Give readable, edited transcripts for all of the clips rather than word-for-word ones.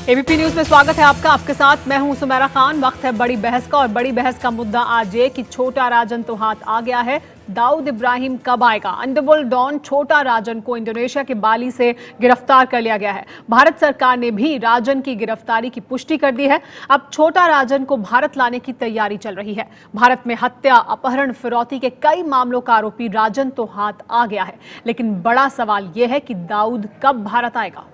ABP news में स्वागत है आपका। आपके साथ मैं हूं सुमेरा खान। वक्त है बड़ी बहस का और बड़ी बहस का मुद्दा आज ये कि छोटा राजन तो हाथ आ गया है, दाऊद इब्राहिम कब आएगा। अंडरवर्ल्ड डॉन छोटा राजन को इंडोनेशिया के बाली से गिरफ्तार कर लिया गया है। भारत सरकार ने भी राजन की गिरफ्तारी की पुष्टि कर दी है। अब छोटा राजन को भारत लाने की तैयारी चल रही है। भारत में हत्या, अपहरण, फिरौती के कई मामलों का आरोपी राजन तो हाथ आ गया है, लेकिन बड़ा सवाल यह है कि दाऊद कब भारत आएगा।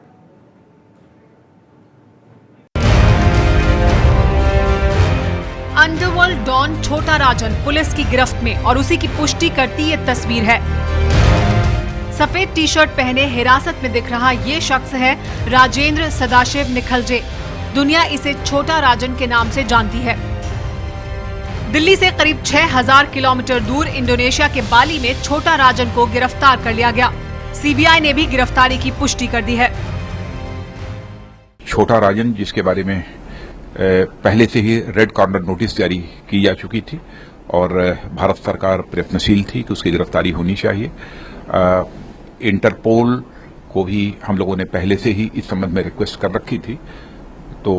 अंडरवर्ल्ड डॉन छोटा राजन पुलिस की गिरफ्त में और उसी की पुष्टि करती ये तस्वीर है। सफेद टी शर्ट पहने हिरासत में दिख रहा ये शख्स है राजेंद्र सदाशिव निखलजे। दुनिया इसे छोटा राजन के नाम से जानती है। दिल्ली से करीब 6000 किलोमीटर दूर इंडोनेशिया के बाली में छोटा राजन को गिरफ्तार कर लिया गया। सीबीआई ने भी गिरफ्तारी की पुष्टि कर दी है। छोटा राजन, जिसके बारे में पहले से ही रेड कॉर्नर नोटिस जारी की जा चुकी थी और भारत सरकार प्रयत्नशील थी कि उसकी गिरफ्तारी होनी चाहिए। इंटरपोल को भी हम लोगों ने पहले से ही इस संबंध में रिक्वेस्ट कर रखी थी। तो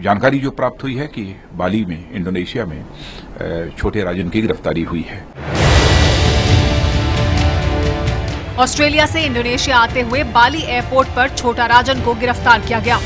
जानकारी जो प्राप्त हुई है कि बाली में, इंडोनेशिया में छोटे राजन की गिरफ्तारी हुई है। ऑस्ट्रेलिया से इंडोनेशिया आते हुए बाली एयरपोर्ट पर छोटा राजन को गिरफ्तार किया गया।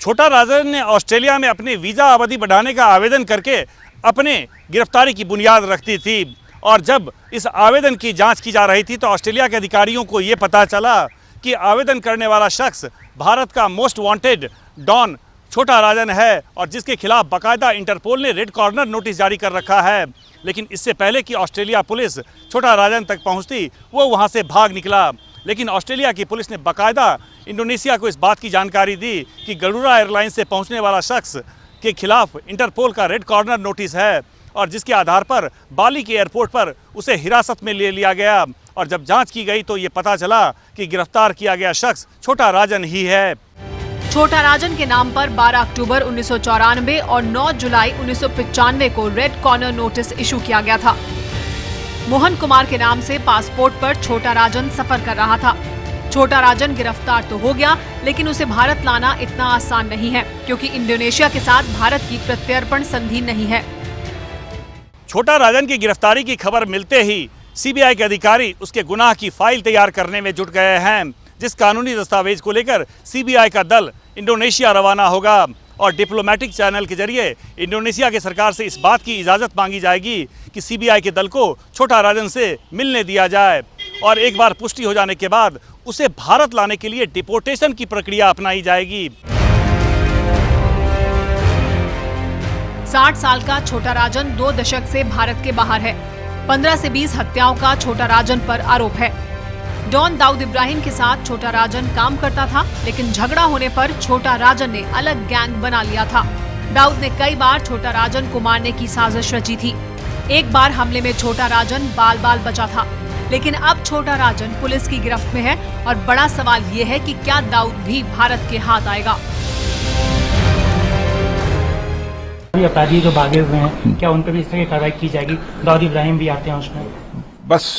छोटा राजन ने ऑस्ट्रेलिया में अपनी वीजा अवधि बढ़ाने का आवेदन करके अपने गिरफ्तारी की बुनियाद रखती थी और जब इस आवेदन की जांच की जा रही थी तो ऑस्ट्रेलिया के अधिकारियों को ये पता चला कि आवेदन करने वाला शख्स भारत का मोस्ट वांटेड डॉन छोटा राजन है और जिसके खिलाफ बाकायदा इंटरपोल ने रेड कॉर्नर नोटिस जारी कर रखा है। लेकिन इससे पहले कि ऑस्ट्रेलिया पुलिस छोटा राजन तक पहुँचती वो वहाँ से भाग निकला। लेकिन ऑस्ट्रेलिया की पुलिस ने बाकायदा इंडोनेशिया को इस बात की जानकारी दी कि गरुड़ा एयरलाइंस से पहुंचने वाला शख्स के खिलाफ इंटरपोल का रेड कॉर्नर नोटिस है और जिसके आधार पर बाली के एयरपोर्ट पर उसे हिरासत में ले लिया गया। और जब जांच की गई तो ये पता चला कि गिरफ्तार किया गया शख्स छोटा राजन ही है। छोटा राजन के नाम पर 12 अक्टूबर 1994 और 9 जुलाई 1995 को रेड कॉर्नर नोटिस इशू किया गया था। मोहन कुमार के नाम से पासपोर्ट पर छोटा राजन सफर कर रहा था। छोटा राजन गिरफ्तार तो हो गया, लेकिन उसे भारत लाना इतना आसान नहीं है क्योंकि इंडोनेशिया के साथ भारत की प्रत्यर्पण संधि नहीं है। छोटा राजन की गिरफ्तारी की खबर मिलते ही सीबीआई के अधिकारी उसके गुनाह की फाइल तैयार करने में जुट गए हैं। जिस कानूनी दस्तावेज को लेकर सीबीआई का दल इंडोनेशिया रवाना होगा और डिप्लोमेटिक चैनल के जरिए इंडोनेशिया की सरकार से इस बात की इजाज़त मांगी जाएगी कि सीबीआई के दल को छोटा राजन से मिलने दिया जाए और एक बार पुष्टि हो जाने के बाद उसे भारत लाने के लिए डिपोर्टेशन की प्रक्रिया अपनाई जाएगी। 60 साल का छोटा राजन 2 दशक से भारत के बाहर है। 15 से 20 हत्याओं का छोटा राजन पर आरोप है। डॉन दाऊद इब्राहिम के साथ छोटा राजन काम करता था, लेकिन झगड़ा होने पर छोटा राजन ने अलग गैंग बना लिया था। दाऊद ने कई बार छोटा राजन को मारने की साजिश रची थी। एक बार हमले में छोटा राजन बाल बाल बचा था, लेकिन अब छोटा राजन पुलिस की गिरफ्त में है और बड़ा सवाल ये है कि क्या दाऊद भी भारत के हाथ आएगा। अपराधी जो भागे हुए हैं, क्या उन पर भी इस तरह की कार्रवाई की जाएगी? दाऊद इब्राहिम भी आते हैं उसमें। बस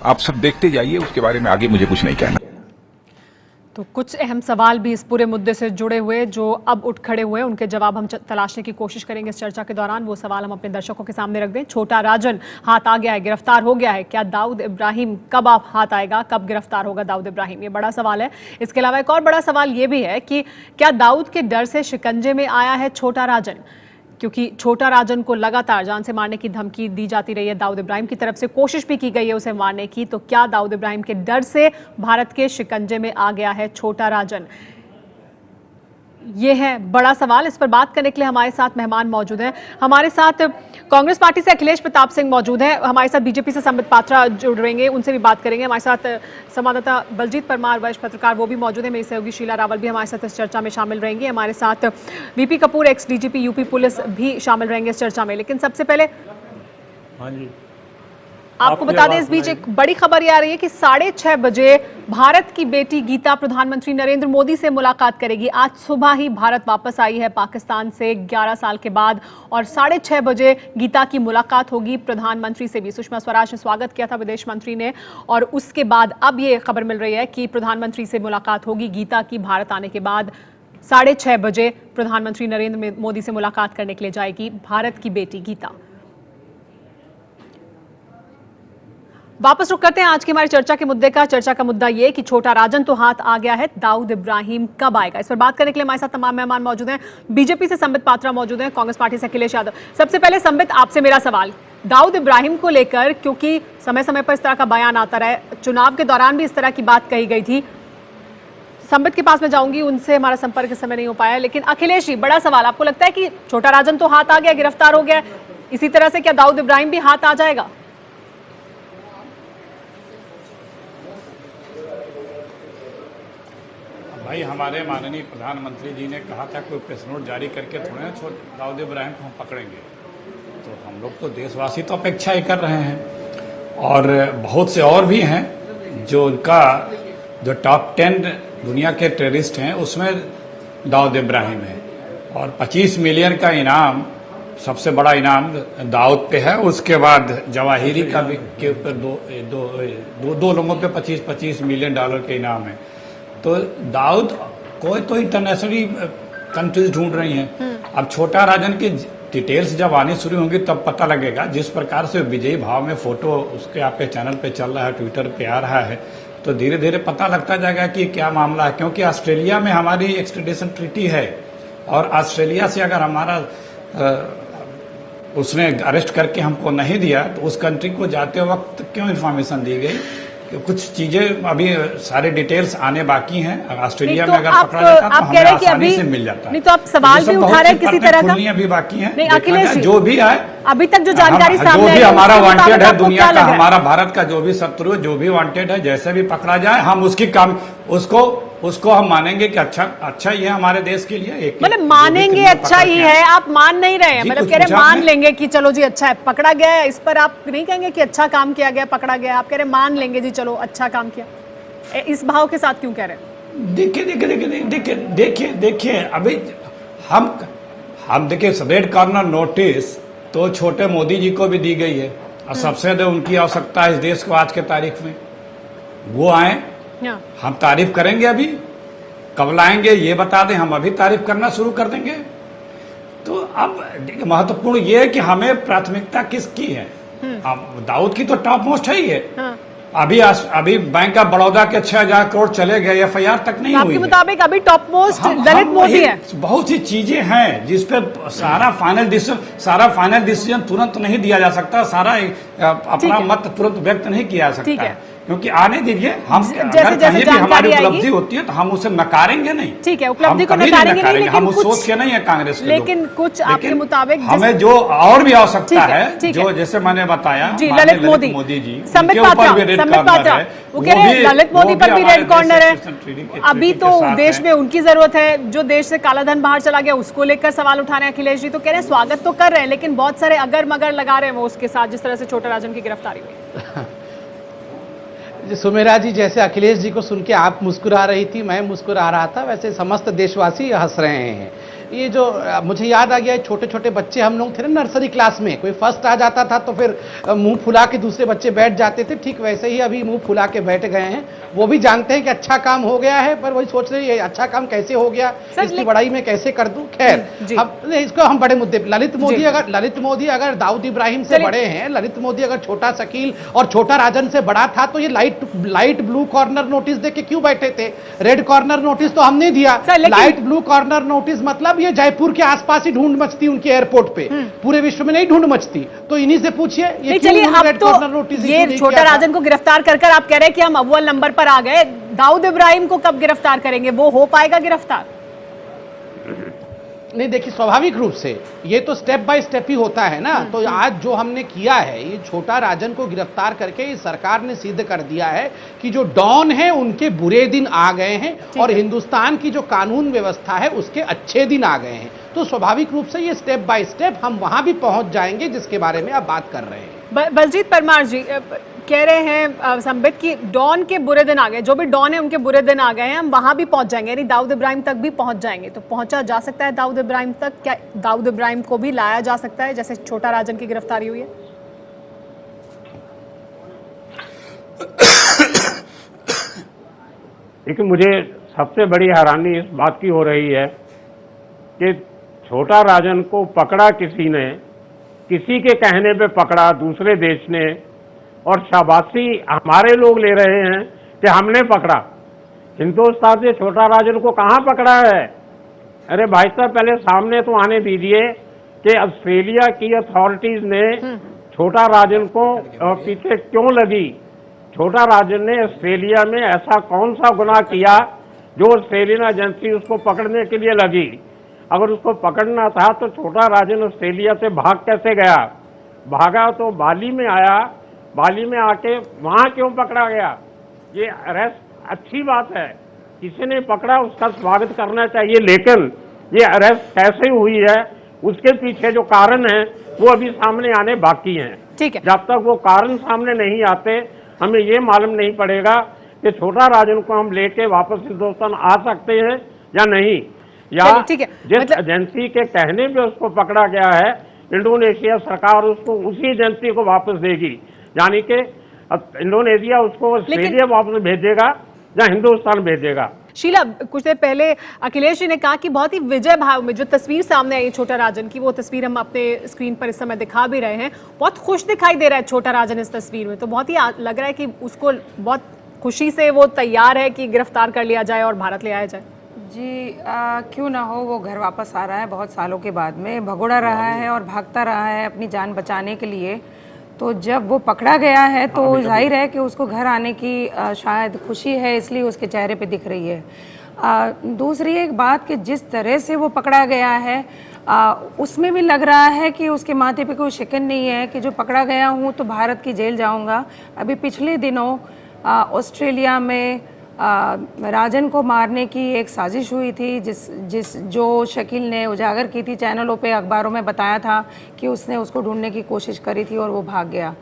आप सब देखते जाइए, उसके बारे में आगे मुझे कुछ नहीं कहना। तो कुछ अहम सवाल भी इस पूरे मुद्दे से जुड़े हुए जो अब उठ खड़े हुए हैं, उनके जवाब हम तलाशने की कोशिश करेंगे इस चर्चा के दौरान। वो सवाल हम अपने दर्शकों के सामने रख दें। छोटा राजन हाथ आ गया है, गिरफ्तार हो गया है। क्या दाऊद इब्राहिम कब आप हाथ आएगा, कब गिरफ्तार होगा दाऊद इब्राहिम, ये बड़ा सवाल है। इसके अलावा एक और बड़ा सवाल ये भी है कि क्या दाऊद के डर से शिकंजे में आया है छोटा राजन, क्योंकि छोटा राजन को लगातार जान से मारने की धमकी दी जाती रही है। दाऊद इब्राहिम की तरफ से कोशिश भी की गई है उसे मारने की। तो क्या दाऊद इब्राहिम के डर से भारत के शिकंजे में आ गया है छोटा राजन, ये है बड़ा सवाल। इस पर बात करने के लिए हमारे साथ मेहमान मौजूद हैं। हमारे साथ कांग्रेस पार्टी से अखिलेश प्रताप सिंह मौजूद हैं। हमारे साथ बीजेपी से संबित पात्रा जुड़ रहेंगे, उनसे भी बात करेंगे। हमारे साथ संवाददाता बलजीत परमार, वरिष्ठ पत्रकार, वो भी मौजूद है। मेरी सहयोगी शीला रावल भी हमारे साथ इस चर्चा में शामिल रहेंगी। हमारे साथ VP Kapoor, x DGP UP police, भी शामिल रहेंगे इस चर्चा में। लेकिन सबसे पहले आपको बता दें, इस बीच एक बड़ी खबर ये आ रही है कि 6:30 बजे भारत की बेटी गीता प्रधानमंत्री नरेंद्र मोदी से मुलाकात करेगी। आज सुबह ही भारत वापस आई है पाकिस्तान से 11 साल के बाद और 6:30 बजे गीता की मुलाकात होगी प्रधानमंत्री से भी। सुषमा स्वराज ने स्वागत किया था विदेश मंत्री ने, और उसके बाद अब ये खबर मिल रही है कि प्रधानमंत्री से मुलाकात होगी गीता की। भारत आने के बाद 6:30 बजे प्रधानमंत्री नरेंद्र मोदी से मुलाकात करने के लिए जाएगी भारत की बेटी गीता। वापस रुक करते हैं आज की हमारी चर्चा के मुद्दे का। चर्चा का मुद्दा ये कि छोटा राजन तो हाथ आ गया है, दाऊद इब्राहिम कब आएगा? इस पर बात करने के लिए हमारे साथ तमाम मेहमान मौजूद हैं। बीजेपी से संबित पात्रा मौजूद हैं, कांग्रेस पार्टी से अखिलेश यादव। सबसे पहले संबित, आपसे मेरा सवाल दाऊद इब्राहिम को लेकर, क्योंकि समय समय पर इस तरह का बयान आता रहा है, चुनाव के दौरान भी इस तरह की बात कही गई थी। संबित के पास में जाऊंगी, उनसे हमारा संपर्क इस समय नहीं हो पाया। लेकिन अखिलेश जी, बड़ा सवाल, आपको लगता है कि छोटा राजन तो हाथ आ गया, गिरफ्तार हो गया, इसी तरह से क्या दाऊद इब्राहिम भी हाथ आ जाएगा? भाई, हमारे माननीय प्रधानमंत्री जी ने कहा था कोई प्रेस नोट जारी करके थोड़े ना दाऊद इब्राहिम को हम पकड़ेंगे। तो हम लोग तो देशवासी तो अपेक्षा ही कर रहे हैं, और बहुत से और भी हैं जो उनका जो टॉप 10 दुनिया के टेररिस्ट हैं उसमें दाऊद इब्राहिम है। और 25 मिलियन का इनाम, सबसे बड़ा इनाम दाऊद पे है। उसके बाद जवाहिरी का भी के ऊपर दो लोगों पे 25-25 मिलियन डॉलर के इनाम है। तो दाऊद कोई तो इंटरनेशनली कंट्रीज ढूंढ रही हैं। अब छोटा राजन की डिटेल्स जब आनी शुरू होंगी तब पता लगेगा। जिस प्रकार से विजयी भाव में फोटो उसके आपके चैनल पे चल रहा है, ट्विटर पे आ रहा है, तो धीरे धीरे पता लगता जाएगा कि क्या मामला है। क्योंकि ऑस्ट्रेलिया में हमारी एक्सट्रेडिशन ट्रीटी है, और ऑस्ट्रेलिया से अगर हमारा उसने अरेस्ट करके हमको नहीं दिया तो उस कंट्री को जाते वक्त क्यों इन्फॉर्मेशन दी गई? कुछ चीजें अभी सारे डिटेल्स आने बाकी हैं। ऑस्ट्रेलिया में अगर पकड़ा जाता तो हमें आसानी से मिल जाता। नहीं तो आप सवाल भी उठा रहे हैं किसी तरह का, अभी बाकी हैं। नहीं अखिलेश, जो भी आए अभी तक जो जानकारी सामने जो आई भी है, हमारा उसके वांटेड है मुताबिक दुनिया आपको का, क्या लग रहा है? हमारा भारत का जो भी शत्रु है, जो भी वांटेड है, जैसे भी पकड़ा जाए हम उसकी काम उसको हम मानेंगे कि अच्छा ही है हमारे देश के लिए। मतलब मानेंगे अच्छा ही है, आप मान नहीं रहे हैं, मतलब कह रहे मान लेंगे कि चलो जी अच्छा है, पकड़ा गया है, इस पर आप नहीं कहेंगे कि अच्छा काम किया गया, पकड़ा गया, आप कह रहे मान लेंगे जी चलो अच्छा काम किया। इस भाव के साथ क्यों कह रहे हैं? देखिए अभी हम देखिए, रेड कॉर्नर नोटिस तो छोटे मोदी जी को भी दी गई है, और सबसे ज्यादा उनकी आवश्यकता है इस देश को आज के तारीख में। वो आए, हम तारीफ करेंगे। अभी कब लाएंगे ये बता दें, हम अभी तारीफ करना शुरू कर देंगे। तो अब महत्वपूर्ण ये है कि हमें प्राथमिकता किसकी है। अब दाऊद की तो टॉप मोस्ट है ही है। अभी बैंक ऑफ बड़ौदा के 6,000 करोड़ चले गए, FIR तक नहीं हुई। आपके मुताबिक अभी टॉप मोस्ट ललित मोदी है। बहुत सी चीजें हैं जिसपे सारा फाइनल डिसीजन तुरंत नहीं दिया जा सकता, सारा अपना मत तुरंत व्यक्त नहीं किया जा सकता, क्योंकि आने दीजिए। हम अगर कहीं भी हमारी उपलब्धि होती है तो हम उसे नकारेंगे नहीं। ठीक है, उपलब्धि को नकारेंगे नहीं, लेकिन हम उस सोच के नहीं है कांग्रेस के लेकिन लोग। कुछ आपके मुताबिक हमें जो और भी आवश्यकता है, जो जैसे मैंने बताया, ललित मोदी जी, संबित पात्रा, वो कह रहे हैं ललित मोदी पर भी रेड कॉर्नर है। अभी तो देश में उनकी जरूरत है, जो देश से काला धन बाहर चला गया उसको लेकर सवाल उठा रहे हैं अखिलेश जी। तो कह रहे हैं स्वागत तो कर रहे हैं, लेकिन बहुत सारे अगर मगर लगा रहे हैं वो उसके साथ, जिस तरह से छोटा राजन की गिरफ्तारी हुई। सुमेरा जी, जैसे अखिलेश जी को सुन के आप मुस्कुरा रही थी, मैं मुस्कुरा रहा था, वैसे समस्त देशवासी हंस रहे हैं। ये जो मुझे याद आ गया, छोटे छोटे बच्चे हम लोग थे ना नर्सरी क्लास में, कोई फर्स्ट आ जाता था तो फिर मुंह फुला के दूसरे बच्चे बैठ जाते थे, ठीक वैसे ही अभी मुंह फुला के बैठ गए हैं। वो भी जानते हैं कि अच्छा काम हो गया है, पर वही सोच रहे हैं अच्छा काम कैसे हो गया, इसकी बड़ाई में कैसे कर दूं। खैर, अब इसको हम बड़े मुद्दे, ललित मोदी अगर दाऊद इब्राहिम से बड़े हैं, ललित मोदी अगर छोटा शकील और छोटा राजन से बड़ा था, तो ये लाइट ब्लू कॉर्नर नोटिस दे के क्यों बैठे थे? रेड कॉर्नर नोटिस तो हमने दिया, लाइट ब्लू कॉर्नर नोटिस मतलब ये जयपुर के आसपास ही ढूंढ मचती उनके एयरपोर्ट पे, पूरे विश्व में नहीं ढूंढ मचती। तो इन्हीं से पूछिए ये चलिए, अब तो ये छोटा राजन को गिरफ्तार कर आप कह रहे हैं कि हम अव्वल नंबर पर आ गए। दाऊद इब्राहिम को कब गिरफ्तार करेंगे? वो हो पाएगा गिरफ्तार? नहीं, देखिए स्वाभाविक रूप से ये तो स्टेप बाय स्टेप ही होता है ना। तो आज जो हमने किया है, ये छोटा राजन को गिरफ्तार करके इस सरकार ने सिद्ध कर दिया है कि जो डॉन है उनके बुरे दिन आ गए हैं, और हिंदुस्तान की जो कानून व्यवस्था है उसके अच्छे दिन आ गए हैं। तो स्वाभाविक रूप से ये स्टेप बाय स्टेप हम वहां भी पहुंच जाएंगे जिसके बारे में आप बात कर रहे हैं। बलजीत परमार जी कह रहे हैं संबित कि डॉन के बुरे दिन आ गए, जो भी डॉन है उनके बुरे दिन आ गए हैं, हम वहां भी पहुंच जाएंगे, यानी दाऊद इब्राहिम तक भी पहुंच जाएंगे। तो पहुंचा जा सकता है दाऊद इब्राहिम तक? क्या दाऊद इब्राहिम को भी लाया जा सकता है जैसे छोटा राजन की गिरफ्तारी हुई है? लेकिन मुझे सबसे बड़ी हैरानी इस बात की हो रही है कि छोटा राजन को पकड़ा किसी ने, किसी के कहने पे पकड़ा दूसरे देश ने, और शाबाशी हमारे लोग ले रहे हैं कि हमने पकड़ा। हिंदुस्तान से छोटा राजन को कहाँ पकड़ा है? अरे भाई साहब, पहले सामने तो आने दीजिए कि ऑस्ट्रेलिया की अथॉरिटीज ने छोटा राजन को पीछे क्यों लगी। छोटा राजन ने ऑस्ट्रेलिया में ऐसा कौन सा गुनाह किया जो ऑस्ट्रेलियन एजेंसी उसको पकड़ने के लिए लगी? अगर उसको पकड़ना था तो छोटा राजन ऑस्ट्रेलिया से भाग कैसे गया? भागा तो बाली में आया, बाली में आके वहां क्यों पकड़ा गया? ये अरेस्ट अच्छी बात है, किसी ने पकड़ा उसका स्वागत करना चाहिए, लेकिन ये अरेस्ट कैसे हुई है उसके पीछे जो कारण है वो अभी सामने आने बाकी हैं। ठीक है, जब तक वो कारण सामने नहीं आते हमें ये मालूम नहीं पड़ेगा कि छोटा राजन को हम लेके वापस हिंदुस्तान आ सकते हैं या नहीं, या ठीक है, जिस एजेंसी के कहने पे उसको पकड़ा गया है इंडोनेशिया सरकार उसको उसी एजेंसी को वापस देगी, यानी कि इंडोनेशिया उसको ऑस्ट्रेलिया वापस भेजेगा या हिंदुस्तान भेजेगा। शीला, कुछ देर पहले अखिलेश जी ने कहा कि बहुत ही विजय भाव में जो तस्वीर सामने आई छोटा राजन की, वो तस्वीर हम अपने स्क्रीन पर इस समय दिखा भी रहे हैं, बहुत खुश दिखाई दे रहा है छोटा राजन इस तस्वीर में। तो बहुत ही लग रहा है कि उसको बहुत खुशी से वो तैयार है कि गिरफ्तार कर लिया जाए और भारत ले आया जाए। जी क्यों ना हो, वो घर वापस आ रहा है बहुत सालों के बाद में, भगोड़ा रहा है और भागता रहा है अपनी जान बचाने के लिए। तो जब वो पकड़ा गया है तो जाहिर है कि उसको घर आने की शायद खुशी है, इसलिए उसके चेहरे पे दिख रही है। दूसरी एक बात कि जिस तरह से वो पकड़ा गया है उसमें भी लग रहा है कि उसके माथे पे कोई शिकन नहीं है कि जो पकड़ा गया हूँ तो भारत की जेल जाऊँगा। अभी पिछले दिनों ऑस्ट्रेलिया में राजन को मारने की एक साजिश हुई थी, जो शकील ने उजागर की थी, चैनलों पे अखबारों में बताया था कि उसने उसको ढूंढने की कोशिश करी थी और वो भाग गया।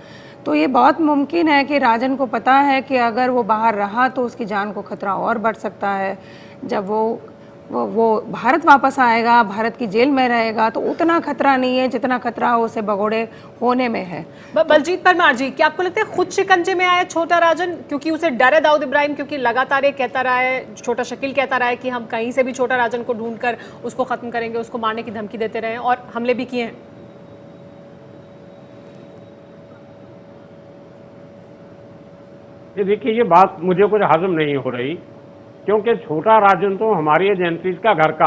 तो ये बहुत मुमकिन है कि राजन को पता है कि अगर वो बाहर रहा तो उसकी जान को खतरा और बढ़ सकता है। जब वो भारत वापस आएगा, भारत की जेल में रहेगा, तो उतना खतरा नहीं है जितना खतरा उसे भगोड़े होने में है। बलजीत परमार जी, क्या आपको लगता है खुद शिकंजे में आया छोटा राजन, क्योंकि उसे डर है दाऊद इब्राहिम, क्योंकि लगातार ये कहता रहा है, छोटा शकील कहता रहा है कि हम कहीं से भी छोटा राजन को ढूंढकर उसको खत्म करेंगे, उसको मारने की धमकी देते रहे और हमले भी किए हैं? ये देखिए, ये बात मुझे कुछ हजम नहीं हो रही, क्योंकि छोटा राजन तो हमारी एजेंसीज का घर का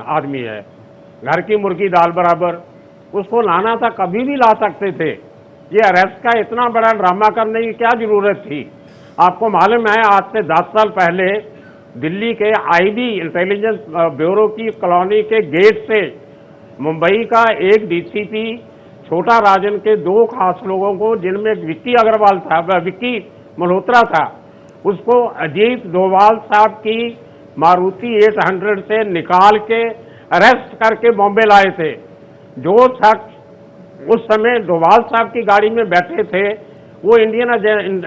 आदमी है, घर की मुर्गी दाल बराबर। उसको लाना था, कभी भी ला सकते थे। ये अरेस्ट का इतना बड़ा ड्रामा करने की क्या जरूरत थी? आपको मालूम है आज से 10 साल पहले दिल्ली के आईबी इंटेलिजेंस ब्यूरो की कॉलोनी के गेट से मुंबई का एक डीसीपी छोटा राजन के 2 खास लोगों को, जिनमें विक्की अग्रवाल था, विक्की मल्होत्रा था, उसको अजीत डोभाल साहब की मारुति 800 से निकाल के अरेस्ट करके बॉम्बे लाए थे। जो शख्स उस समय डोभाल साहब की गाड़ी में बैठे थे वो इंडियन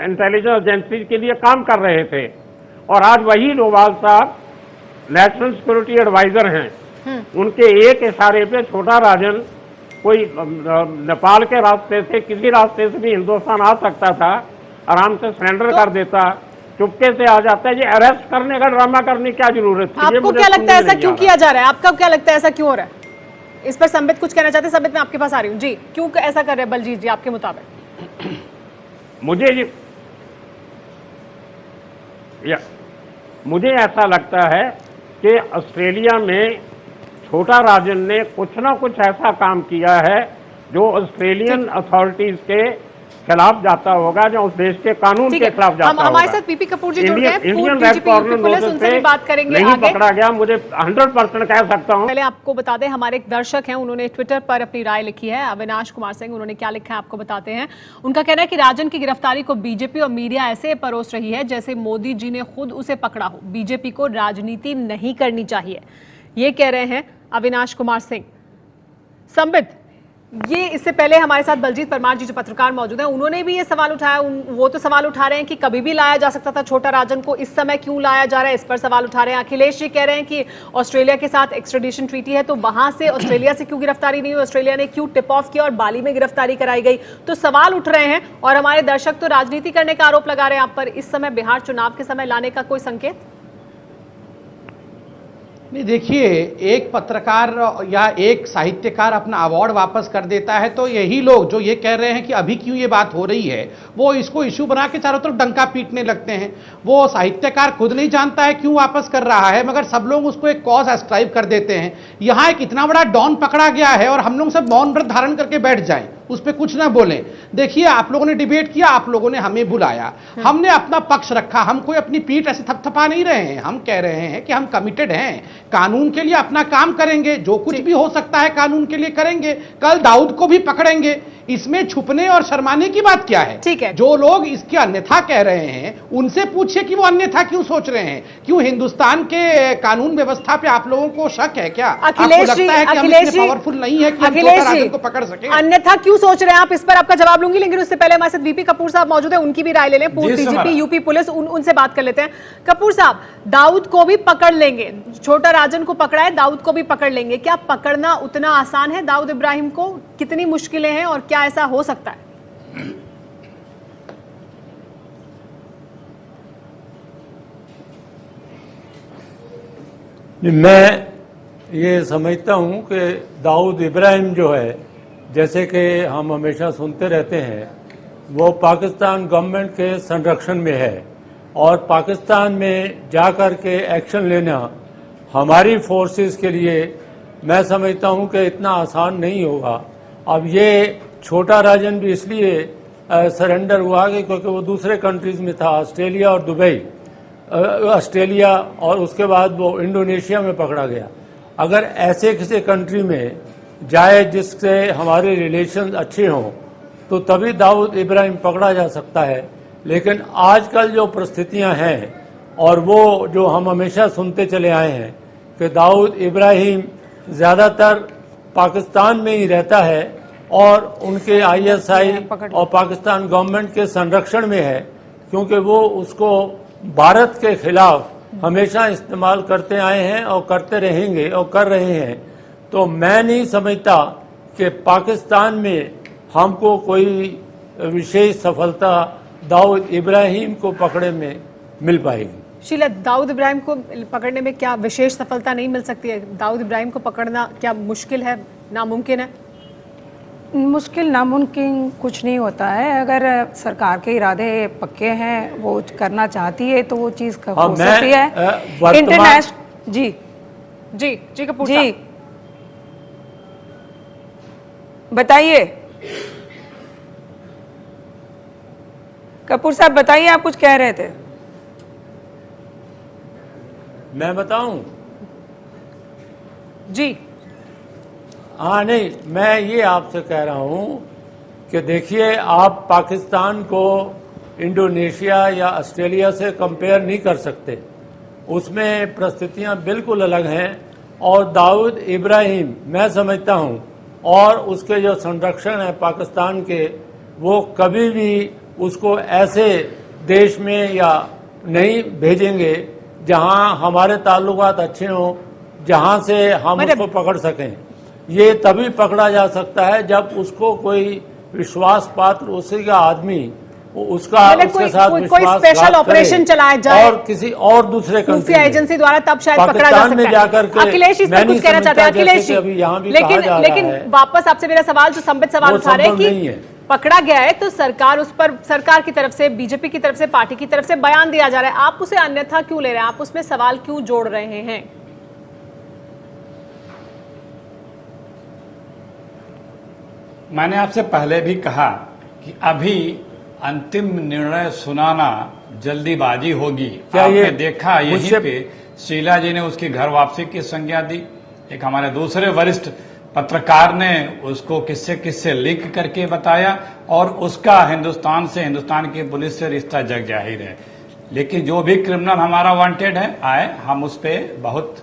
इंटेलिजेंस एजेंसी के लिए काम कर रहे थे, और आज वही डोभाल साहब नेशनल सिक्योरिटी एडवाइजर हैं। उनके एक इशारे पे छोटा राजन कोई नेपाल के रास्ते से, किसी रास्ते से भी हिंदुस्तान आ सकता था, आराम से सरेंडर कर देता, चुपके से आ जाता है। ये अरेस्ट करने का ड्रामा करने की क्या जरूरत थी? आपको क्या लगता है ऐसा क्यों किया जा रहा है? आपका क्या लगता है ऐसा क्यों हो रहा है? इस पर संबित कुछ कहना चाहते हैं? संबित, मैं आपके पास आ रही हूँ जी, क्यों ऐसा कर रहे हैं बलजीत जी आपके मुताबिक? मुझे ऐसा लगता है कि ऑस्ट्रेलिया में छोटा राजन ने कुछ ना कुछ ऐसा काम किया है जो ऑस्ट्रेलियन अथॉरिटीज के खिलाफ जाता होगा, जो उस देश के कानून के खिलाफ जाता होगा। हमारे साथ पीपी कपूर जी जुड़ गए हैं, इंडियन रेड कॉर्नर पुलिस, उनसे भी बात करेंगे नहीं आगे। पकड़ा गया, मुझे 100% कह सकता हूं। पहले आपको बता दें, हमारे एक दर्शक हैं, उन्होंने ट्विटर पर अपनी राय लिखी है, अविनाश कुमार सिंह। उन्होंने क्या लिखा है आपको बताते हैं। उनका कहना है कि राजन की गिरफ्तारी को बीजेपी और मीडिया ऐसे परोस रही है जैसे मोदी जी ने खुद उसे पकड़ा हो। बीजेपी को राजनीति नहीं करनी चाहिए, ये कह रहे हैं अविनाश कुमार सिंह। संबित, ये इससे पहले हमारे साथ बलजीत परमार जी जो पत्रकार मौजूद हैं, उन्होंने भी ये सवाल उठाया। वो तो सवाल उठा रहे हैं कि कभी भी लाया जा सकता था छोटा राजन को, इस समय क्यों लाया जा रहा है, इस पर सवाल उठा रहे हैं। अखिलेश जी कह रहे हैं कि ऑस्ट्रेलिया के साथ एक्स्ट्रेडिशन ट्रीटी है, तो वहां से ऑस्ट्रेलिया से क्यों गिरफ्तारी नहीं हुई, ऑस्ट्रेलिया ने क्यों टिप ऑफ किया और बाली में गिरफ्तारी कराई गई। तो सवाल उठ रहे हैं और हमारे दर्शक तो राजनीति करने का आरोप लगा रहे हैं आप पर। इस समय बिहार चुनाव के समय लाने का कोई संकेत? नहीं, देखिए, एक पत्रकार या एक साहित्यकार अपना अवार्ड वापस कर देता है तो यही लोग जो ये कह रहे हैं कि अभी क्यों ये बात हो रही है, वो इसको इशू बना के चारों तरफ डंका पीटने लगते हैं। वो साहित्यकार खुद नहीं जानता है क्यों वापस कर रहा है, मगर सब लोग उसको एक कॉज एस्क्राइब कर देते हैं। यहां एक इतना बड़ा डॉन पकड़ा गया है और हम लोग सब मौन व्रत धारण करके बैठ जाएं, उस पर कुछ ना बोलें। देखिए, आप लोगों ने डिबेट किया, आप लोगों ने हमें बुलाया, हमने अपना पक्ष रखा, हम कोई अपनी पीठ ऐसे थपथपा नहीं रहे हैं। हम कह रहे हैं कि हम कमिटेड हैं, कानून के लिए अपना काम करेंगे, जो कुछ भी हो सकता है कानून के लिए करेंगे। कल दाऊद को भी पकड़ेंगे, इसमें छुपने और शर्माने की बात क्या है? ठीक है। जो लोग इसके अन्यथा कह रहे हैं उनसे पूछिए कि वो अन्यथा क्यों सोच रहे हैं। क्यों हिंदुस्तान के कानून व्यवस्था पे आप लोगों को शक है क्या? आपको लगता है कि हम इतने पावरफुल नहीं है कि हम छोटा राजन को पकड़ सकें? अन्यथा क्यों सोच रहे हैं आप, इस पर आपका जवाब लूंगी, लेकिन उससे पहले हमारे साथ वीपी कपूर साहब मौजूद है, उनकी भी राय ले लें। पूर्व डीजीपी यूपी पुलिस, उनसे बात कर लेते हैं। कपूर साहब, दाऊद को भी पकड़ लेंगे, छोटा राजन को पकड़ा है, दाऊद को भी पकड़ लेंगे, क्या पकड़ना उतना आसान है दाऊद इब्राहिम को? कितनी मुश्किलें हैं और क्या ऐसा हो सकता है? मैं ये समझता हूं कि दाऊद इब्राहिम जो है, जैसे कि हम हमेशा सुनते रहते हैं, वो पाकिस्तान गवर्नमेंट के संरक्षण में है और पाकिस्तान में जाकर के एक्शन लेना हमारी फोर्सेस के लिए मैं समझता हूं कि इतना आसान नहीं होगा। अब ये छोटा राजन भी इसलिए सरेंडर हुआ कि क्योंकि वो दूसरे कंट्रीज में था, ऑस्ट्रेलिया और दुबई, ऑस्ट्रेलिया और उसके बाद वो इंडोनेशिया में पकड़ा गया। अगर ऐसे किसी कंट्री में जाए जिससे हमारे रिलेशन अच्छे हों तो तभी दाऊद इब्राहिम पकड़ा जा सकता है। लेकिन आजकल जो परिस्थितियां हैं और वो जो हम हमेशा सुनते चले आए हैं कि दाऊद इब्राहिम ज़्यादातर पाकिस्तान में ही रहता है और उनके आईएसआई और पाकिस्तान गवर्नमेंट के संरक्षण में है, क्योंकि वो उसको भारत के खिलाफ हमेशा इस्तेमाल करते आए हैं और करते रहेंगे और कर रहे हैं। तो मैं नहीं समझता कि पाकिस्तान में हमको कोई विशेष सफलता दाऊद इब्राहिम को पकड़ने में मिल पाएगी। शीला, दाऊद इब्राहिम को पकड़ने में क्या विशेष सफलता नहीं मिल सकती है? दाऊद इब्राहिम को पकड़ना क्या मुश्किल है, नामुमकिन है? मुश्किल नामुमकिन कुछ नहीं होता है। अगर सरकार के इरादे पक्के हैं, वो करना चाहती है तो वो चीज़ हो सकती है। इंटरनेशनल जी जी जी कपूर जी बताइए, कपूर साहब बताइए, आप कुछ कह रहे थे। मैं बताऊं? जी हाँ, नहीं, मैं ये आपसे कह रहा हूं कि देखिए, आप पाकिस्तान को इंडोनेशिया या ऑस्ट्रेलिया से कंपेयर नहीं कर सकते, उसमें परिस्थितियां बिल्कुल अलग हैं। और दाऊद इब्राहिम मैं समझता हूं और उसके जो संरक्षण है पाकिस्तान के, वो कभी भी उसको ऐसे देश में या नहीं भेजेंगे जहां हमारे ताल्लुकात अच्छे हों, जहां से हम उसको पकड़ सकें। ये तभी पकड़ा जा सकता है जब उसको कोई विश्वास पात्र उसी का आदमी उसका उसके साथ कोई स्पेशल ऑपरेशन चलाया जाए और किसी और दूसरे खुफिया एजेंसी द्वारा, तब शायद पकड़ा जा सकता है। अखिलेश इस पर कुछ कहना चाहते हैं? अखिलेश जी, लेकिन वापस आपसे मेरा सवाल, जो संबित सवाल उठा रहे हैं कि पकड़ा गया है तो सरकार, उस पर सरकार की तरफ से, बीजेपी की तरफ से, पार्टी की तरफ से बयान दिया जा रहा है, आप उसे अन्यथा क्यों ले रहे हैं? आप उसमें सवाल क्यों जोड़ रहे हैं? मैंने आपसे पहले भी कहा कि अभी अंतिम निर्णय सुनाना जल्दीबाजी होगी। आपने देखा यहीं पे शीला जी ने उसकी घर वापसी की संज्ञा दी, एक हमारे दूसरे वरिष्ठ पत्रकार ने उसको किससे किससे लिंक करके बताया और उसका हिंदुस्तान से, हिंदुस्तान की पुलिस से रिश्ता जग जाहिर है। लेकिन जो भी क्रिमिनल हमारा वांटेड है आए, हम उस पर बहुत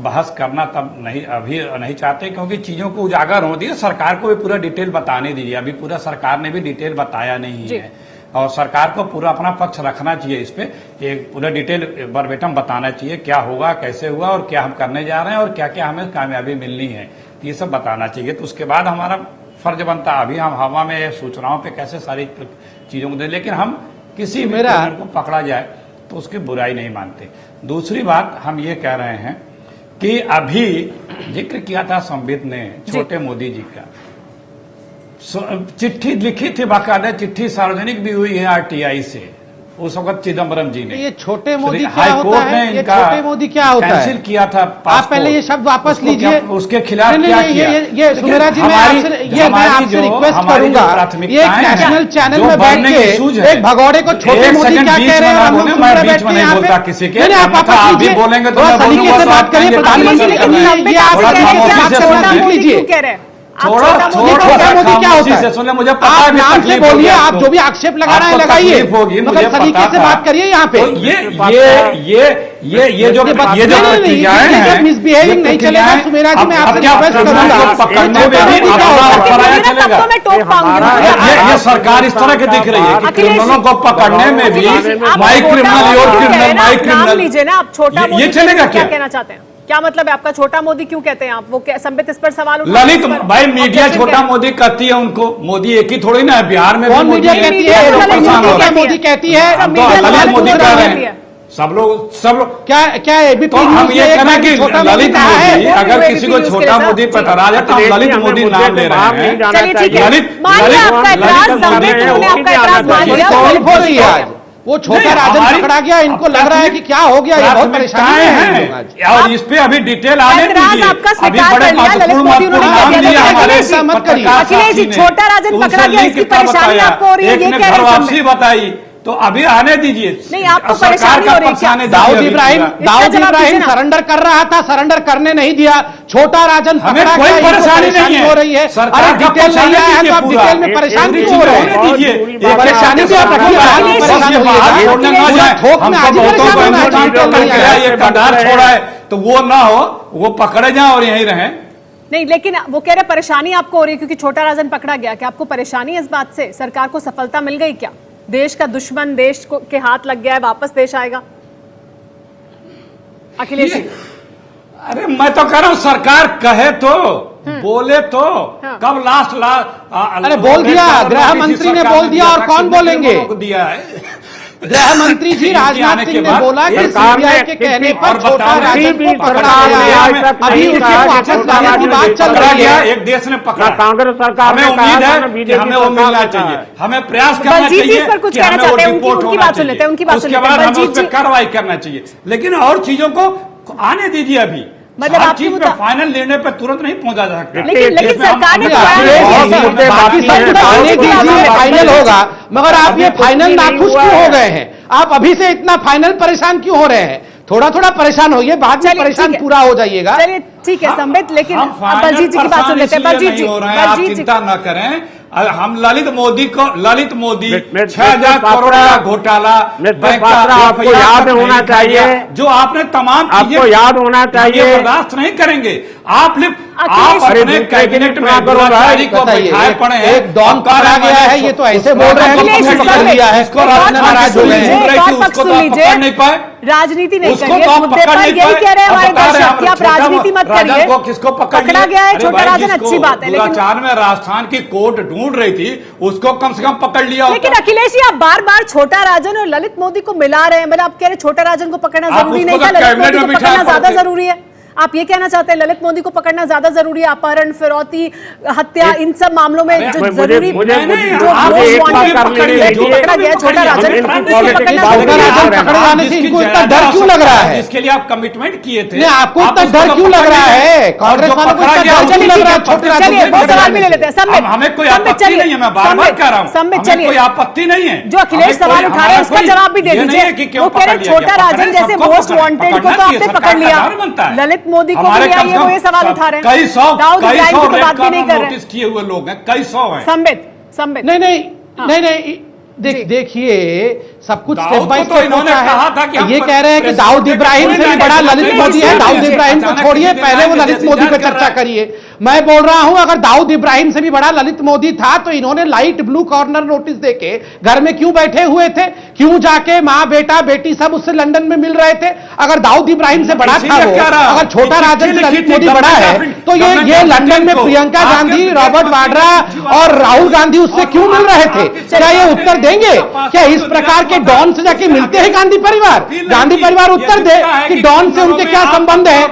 बहस करना तब नहीं, अभी नहीं चाहते, क्योंकि चीजों को उजागर हो दिए। सरकार को भी पूरा डिटेल बताने दीजिए। अभी पूरा सरकार ने भी डिटेल बताया नहीं है, और सरकार को पूरा अपना पक्ष रखना चाहिए। इस पे एक पूरा डिटेल वर्बेटम बताना चाहिए, क्या होगा, कैसे हुआ, और क्या हम करने जा रहे हैं, और क्या क्या हमें कामयाबी मिलनी है, ये सब बताना चाहिए। तो उसके बाद हमारा फर्ज बनता है। अभी हम हवा में सूचनाओं पे कैसे सारी चीजों को दे, लेकिन हम किसी भी को पकड़ा जाए तो उसकी बुराई नहीं मानते। दूसरी बात हम ये कह रहे हैं कि अभी जिक्र किया था संबित ने छोटे मोदी जी का, चिट्ठी लिखी थी, बाकायदा चिट्ठी सार्वजनिक भी हुई है आरटीआई से उस वक्त चिदम्बरम जी ने। ये छोटे मोदी क्या हाईकोर्ट होता ने है? ये इनका छोटे मोदी क्या होता है? कैंसिल किया था। आप पहले ये शब्द वापस लीजिए। उसके खिलाफ क्या किया? ये सुमेरा जी, मैं आपसे रिक्वेस्ट करूंगा, ये एक नेशनल चैनल में बैठ के एक भगौड़े को छोटे मोदी क्या कह रहे हैं, हम लोग सुन रहे बैठ के यहाँ पे। किसी के नहीं, आप वापस लीजिए, बोलेंगे थोड़ा सलीके से बात करिए। प्रधानमंत्री ये आप लीजिए, थोड़ा मोदी क्या होता है? सुनिए, मुझे पता है, नाम से बोलिए, आप जो भी आक्षेप लगा रहे हैं लगाइए, मगर तरीके से बात करिए यहाँ पे। ये जो प्रतिक्रियाएं हैं, मिसबिहेविंग नहीं चलेगा। सुमेरा जी, मैं आपसे रिक्वेस्ट करूंगा, पकड़ने में भी चलेगा। ये सरकार इस तरह की दिख रही है कि क्रिमिनलों को पकड़ने में भी my criminal, your criminal, my criminal लीजिए ना आप। छोटा मोदी ये चलेगा क्या? कहना चाहते हैं? क्या मतलब है आपका? छोटा मोदी क्यों कहते हैं आप? वो संबित इस पर सवाल उठा, ललित भाई, मीडिया छोटा मोदी कहती है उनको। मोदी एक ही थोड़ी ना है, बिहार में भी मीडिया कहती है, मोदी कहती है, ललित मोदी कह रहे हैं। सब लोग क्या एबीपी तो हम ये कहना कि ललित मोदी, अगर किसी को छोटा मोदी पतरा जाए तो हम ललित मोदी नाम ले रहे हैं। चलिए ठीक है, मानिए आपका एतराज, संबित ने आपका एतराज मान लिया। हो रही है आज वो छोटा राजन पकड़ा गया, इनको लग रहा है कि क्या हो गया, ये बहुत परेशानी है। और इस पे अभी डिटेल आने दीजिए। अभी बड़े महत्वपूर्ण मत करिए। अखिलेश जी, छोटा राजन पकड़ा गया, इसकी परेशानी आपको हो रही है, ये कह रहे हैं वापसी बताई, तो अभी आने दीजिए। नहीं, आपको परेशानी हो रही है। दाऊद इब्राहिम सरेंडर कर रहा था, सरेंडर करने नहीं दिया। छोटा राजन पकड़ा गया, कोई परेशानी नहीं हो रही है। अरे डिटेल नहीं आया है तो आप डिटेल में परेशान क्यों हो रहे हैं? परेशानी भी आप रखिए, छोड़ा है तो वो ना हो, वो पकड़े जाए और यहीं रहे। नहीं, लेकिन वो कह रहे परेशानी आपको हो रही है क्योंकि छोटा राजन पकड़ा गया। क्या आपको परेशानी है इस बात से? सरकार को सफलता मिल गई क्या? देश का दुश्मन देश को के हाथ लग गया है, वापस देश आएगा? अखिलेश जी, अरे मैं तो कह रहा हूं, सरकार कहे तो, बोले तो। कब लास्ट अरे बोल दिया, गृह मंत्री ने बोल दिया, और कौन बोलेंगे? दिया है गृह मंत्री जी राजनाथ सिंह ने बोला कि सीबीआई के कहने पर छोटा राजन को पकड़ा गया। अभी उसके वापस लाने की बात चल रही है। एक देश ने पकड़ा, कांग्रेस सरकार हमें उम्मीद है कि हमें वो मिलना चाहिए, हमें प्रयास करना चाहिए पर कुछ कहना चाहते हैं, उनकी बात सुन लेते हैं, उनकी बात सुन लेते हैं। उसके बाद हमें उस पर कार्रवाई करना चाहिए, लेकिन और चीजों को आने दीजिए। अभी मतलब हर चीज पे फाइनल निर्णय पे तुरंत नहीं पहुंचा जा सकता। लेकिन सरकार ने फाइनल होगा, मगर आप ये फाइनल नाखुश क्यों हो गए हैं? आप अभी से इतना फाइनल परेशान क्यों हो रहे हैं? थोड़ा थोड़ा परेशान होइए, बाद में परेशान पूरा हो जाइएगा। चलिए ठीक है संबित, लेकिन बलजीत जी की बात सुन लेते हैं। बलजीत जी, चिंता न करें, हम ललित मोदी 6,000 करोड़ का घोटाला, आपको याद होना चाहिए, जो आपने तमाम आपको याद होना चाहिए, बर्दाश्त नहीं करेंगे। आप अपने कैबिनेट में द्रोणाचार्य को बिठाए पड़े हैं, एक डॉन पकड़ा गया है, ये तो ऐसे बोल रहे हैं पकड़ लिया है, इसको नाराज हो गए हैं। उसको तो आप पकड़ नहीं पाए, राजनीति नहीं उसको करिए, तो आप मुद्दे पकड़ पर नहीं यही पाए। कह रहे हैं हमारे दर्शक कि आप राजनीति मत करिए। को किसको पकड़ा गया है छोटा राजन, अच्छी बात है, लेकिन दुराचार में राजस्थान की कोर्ट ढूंढ रही थी, उसको कम से कम पकड़ लिया। लेकिन अखिलेश जी, आप बार बार छोटा राजन और ललित मोदी को मिला रहे हैं। मतलब आप कह रहे छोटा राजन को पकड़ना जरूरी नहीं था, ललित मोदी को पकड़ना ज्यादा जरूरी है। आप ये कहना चाहते हैं ललित मोदी को पकड़ना ज्यादा जरूरी है? अपहरण, फिरौती, हत्या, इन सब मामलों में जो जरूरी पकड़ा गया छोटा राजन, पकड़े जाने से इनको इतना डर क्यों लग रहा है? जिसके लिए आप कमिटमेंट किए थे, आपको इतना डर क्यों लग रहा है? कांग्रेस वालों को इतना डर क्यों लग रहा है? छोटे राजन, चलिए वो सवाल भी ले लेते हैं। संबित, हमें कोई आपत्ति नहीं है, मैं बार-बार कह रहा हूं, संबित चलिए, कोई आपत्ति नहीं है। जो अखिलेश सवाल उठा रहे हैं उसका जवाब भी दे दीजिए। वो कह रहे छोटा राजन जैसे मोस्ट वांटेड को तो आपने पकड़ लिया, ललित मोदी को भी लिया, वो ये सवाल उठा रहे हैं। कई सौ दाऊद इब्राहिम की तो बात भी नहीं कर रहे। नोटिस किए हुए लोग हैं, कई सौ हैं। संबित नहीं देखिए सब कुछ दाऊद स्टेप बाय को तो स्टेप इन्होंने होता कहा था कि है। हम ये कह रहे हैं कि दाऊद इब्राहिम से भी बड़ा ललित मोदी है। दाऊद इब्राहिम को छोड़िए, पहले वो ललित मोदी पे चर्चा करिए। मैं बोल रहा हूं अगर दाऊद इब्राहिम से भी बड़ा ललित मोदी था तो इन्होंने लाइट ब्लू कॉर्नर नोटिस देके घर में क्यों बैठे हुए थे? क्यों जाके मां बेटा बेटी सब उससे लंदन में मिल रहे थे? अगर दाऊद इब्राहिम से बड़ा था वो, अगर छोटा राजन से ललित मोदी बड़ा है तो ये लंदन में प्रियंका गांधी, रॉबर्ट वाड्रा और राहुल गांधी उससे क्यों मिल रहे थे? क्या ये उत्तर देंगे? क्या इस प्रकार के डॉन से जाके मिलते हैं गांधी परिवार? गांधी परिवार उत्तर दे कि डॉन से उनके क्या संबंध है?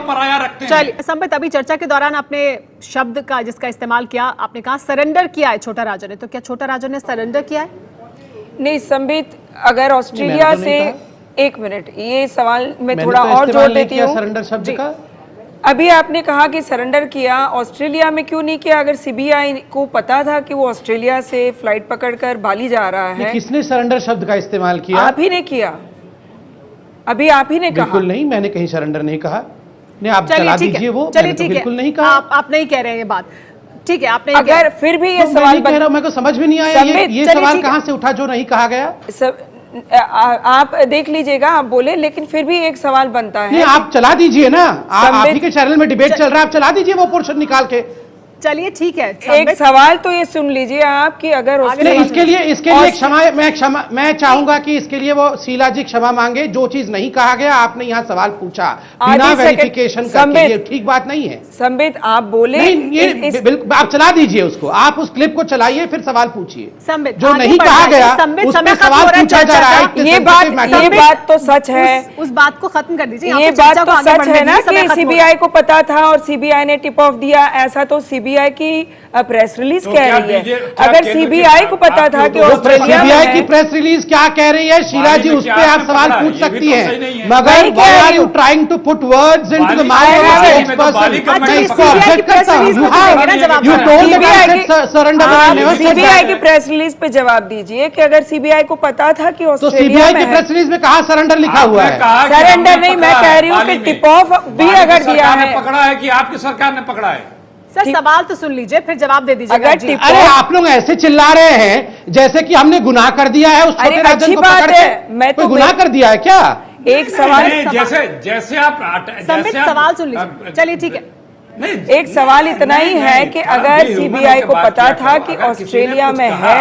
चलिए संबित, अभी चर्चा के दौरान आपने शब्द का जिसका इस्तेमाल किया, आपने कहा सरेंडर किया है छोटा राजन ने, तो क्या छोटा राजन ने सरेंडर किया है? नहीं संबित, अगर ऑस्ट्रेलिया से एक मिनट, ये सवाल मैं थोड़ा तो और जोड़ देती हूँ। सरेंडर शब्द का अभी आपने कहा कि सरेंडर किया, ऑस्ट्रेलिया में क्यों नहीं किया? अगर सीबीआई को पता था कि वो ऑस्ट्रेलिया से फ्लाइट पकड़कर बाली जा रहा है, किसने सरेंडर शब्द का इस्तेमाल किया? आप ही ने किया। अभी आप ही ने कहा। बिल्कुल नहीं, मैंने कहीं सरेंडर नहीं कहा। नहीं, आप चला दीजिए वो। चलिए तो ठीक बिल्कुल है, नहीं कहा। आप नहीं कह रहे हैं ये बात, ठीक है, आपने अगर फिर भी ये तो सवाल मैं कह रहा हूं, मेरे को समझ में नहीं आया ये सवाल कहां से उठा जो नहीं कहा गया। आप देख लीजिएगा, आप बोले, लेकिन फिर भी एक सवाल बनता है। नहीं, आप चला दीजिए ना, आप ही के चैनल में डिबेट चल रहा है, आप चला दीजिए वो पोर्शन निकाल के। चलिए ठीक है, एक सवाल तो ये सुन लीजिए आप कि अगर इसके लिए क्षमा मैं चाहूंगा कि इसके लिए वो शीला जी क्षमा मांगे। जो चीज नहीं कहा गया आपने यहाँ सवाल पूछा बिना वेरिफिकेशन का, ये ठीक बात नहीं है। संबित आप बोले बिल्कुल, आप चला दीजिए उसको, आप उस क्लिप को चलाइए, फिर सवाल पूछिए। संबित जो नहीं कहा गया उस पर सवाल पूछा जा रहा है। ये बात तो सच है, उस बात को खत्म कर दीजिए। ये बात तो सच है ना कि सीबीआई को पता था और सीबीआई ने टिप ऑफ दिया, ऐसा तो सीबीआई की प्रेस रिलीज कह रही है। अगर सीबीआई को पता था कि सीबीआई की प्रेस रिलीज क्या कह रही है शीला जी, उस पर आप सवाल पूछ सकती हैं, मगर why are you trying to put words into the mouth of each person? मैं इसको ऑब्जेक्ट करता हूं। You told the guy surrender. CBI की प्रेस रिलीज पे जवाब दीजिए कि अगर सीबीआई को पता था कि तो सीबीआई की प्रेस रिलीज में कहा सरेंडर लिखा हुआ है? सरेंडर नहीं, मैं कह रही हूँ कि टिप ऑफ भी अगर दिया है, पकड़ा है कि आपकी सरकार ने पकड़ा है? सर सवाल तो सुन लीजिए, फिर जवाब दे दीजिए। अरे आप लोग ऐसे चिल्ला रहे हैं जैसे कि हमने गुनाह कर दिया है उस छोटे राजन को पकड़ के। मैं तो गुनाह कर दिया है क्या? एक सवाल जैसे आप सवाल सुन लीजिए। चलिए ठीक है, एक सवाल इतना ही है कि अगर सीबीआई को पता था कि ऑस्ट्रेलिया में है,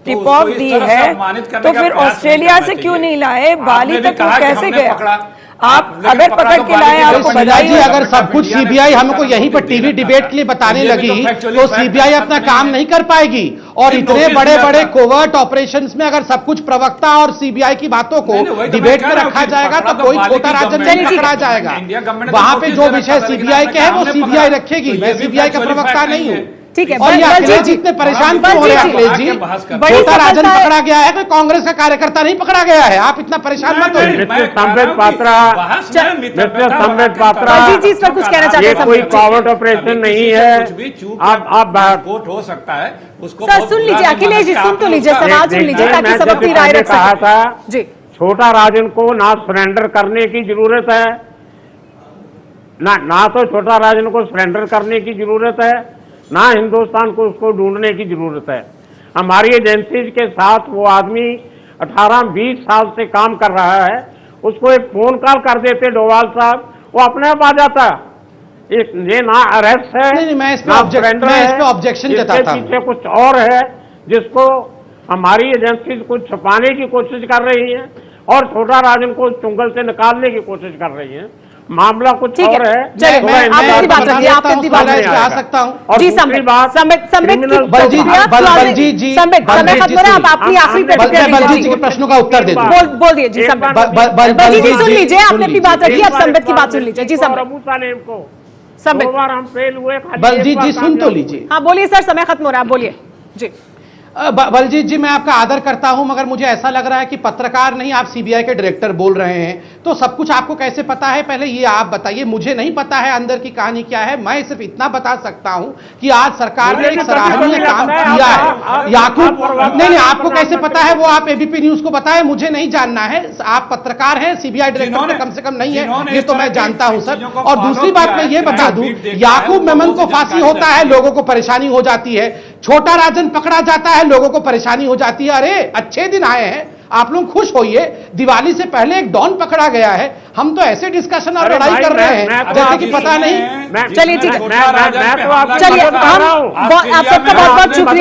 टिप ऑफ दी है, तो फिर ऑस्ट्रेलिया से क्यों नहीं लाए? बाली तक वो कैसे गया? आप अगर पकड़ के लाए, आपको बताइए। अगर सब कुछ सीबीआई हमको यहीं पर टीवी डिबेट के लिए बताने लगी तो सीबीआई अपना काम नहीं कर पाएगी। और इतने बड़े बड़े कोवर्ट ऑपरेशंस में अगर सब कुछ प्रवक्ता और सीबीआई की बातों को डिबेट में रखा जाएगा तो कोई छोटा राजन नहीं पकड़ा जाएगा। वहां पे जो विषय सीबीआई के है वो सीबीआई रखेगी। मैं सीबीआई का प्रवक्ता नहीं हूँ। ठीक है, और ये अखिलेश जी इतने परेशान क्यों हो रहे हैं? अखिलेश जी, छोटा राजन पकड़ा गया है, कोई कांग्रेस का कार्यकर्ता नहीं पकड़ा गया है। आप इतना परेशान मत होइए। मिस्टर संबित पात्रा जी इस पर कुछ कहना चाहते हैं? ये कोई कॉवर्ट ऑपरेशन नहीं है। आप कोर्ट हो सकता है उसको। सर सुन लीजिए, अखिलेश जी सुन तो लीजिए, सवाल सुन लीजिए ताकि सब अपनी राय रख कहा था जी। छोटा राजन को ना सरेंडर करने की जरूरत है, ना तो छोटा राजन को सरेंडर करने की जरूरत है, ना हिंदुस्तान को उसको ढूंढने की जरूरत है। हमारी एजेंसीज के साथ वो आदमी 18-20 साल से काम कर रहा है, उसको एक फोन कॉल कर देते डोवाल साहब, वो अपने आप आ जाता। ये ना अरेस्ट है, मैं इस पे ऑब्जेक्शन जताता हूं। पीछे कुछ और है जिसको हमारी एजेंसीज कुछ छुपाने की कोशिश कर रही है और छोटा राजन को चुंगल से निकालने की कोशिश कर रही है। मामला कुछ और है। मैं आपकी बात रखिए, आप अपनी बात आ सकता हूँ। जी संबित, बलजीत जी आप अपनी आखिरी प्रतिक्रिया बलजीत जी के प्रश्नों का उत्तर दे दो। बोल दिए जी संबित। बलजीत जी सुन लीजिए, आपने अपनी बात रखी, अब संबित की बात सुन लीजिए। जी संबित, हम फेल हुए। बलजीत जी सुन तो लीजिए। हाँ बोलिए सर, समय खत्म हो रहा है, बोलिए जी। बलजीत जी, मैं आपका आदर करता हूं, मगर मुझे ऐसा लग रहा है कि पत्रकार नहीं, आप सीबीआई के डायरेक्टर बोल रहे हैं, तो सब कुछ आपको कैसे पता है? पहले ये आप बताइए। मुझे नहीं पता है अंदर की कहानी क्या है। मैं सिर्फ इतना बता सकता हूं कि आज सरकार ने एक सराहनीय काम किया है। याकूब नहीं, आपको कैसे पता है वो आप एबीपी न्यूज को बताएं, मुझे नहीं जानना है। आप पत्रकार हैं, सीबीआई डायरेक्टर कम से कम नहीं है, ये तो मैं जानता हूं सर। और दूसरी बात मैं ये बता दूं, याकूब मेमन को फांसी होता है, लोगों को परेशानी हो जाती है। छोटा राजन पकड़ा जाता है, है लोगों को परेशानी हो जाती है। अरे अच्छे दिन आए हैं, आप लोग खुश होइए, दिवाली से पहले एक डॉन पकड़ा गया है, हम तो ऐसे डिस्कशन और लड़ाई कर रहे हैं जैसे कि पता नहीं। चलिए ठीक है, मैं तो आपको चलिए बता रहा हूं। आप सबका बहुत बहुत शुक्रिया।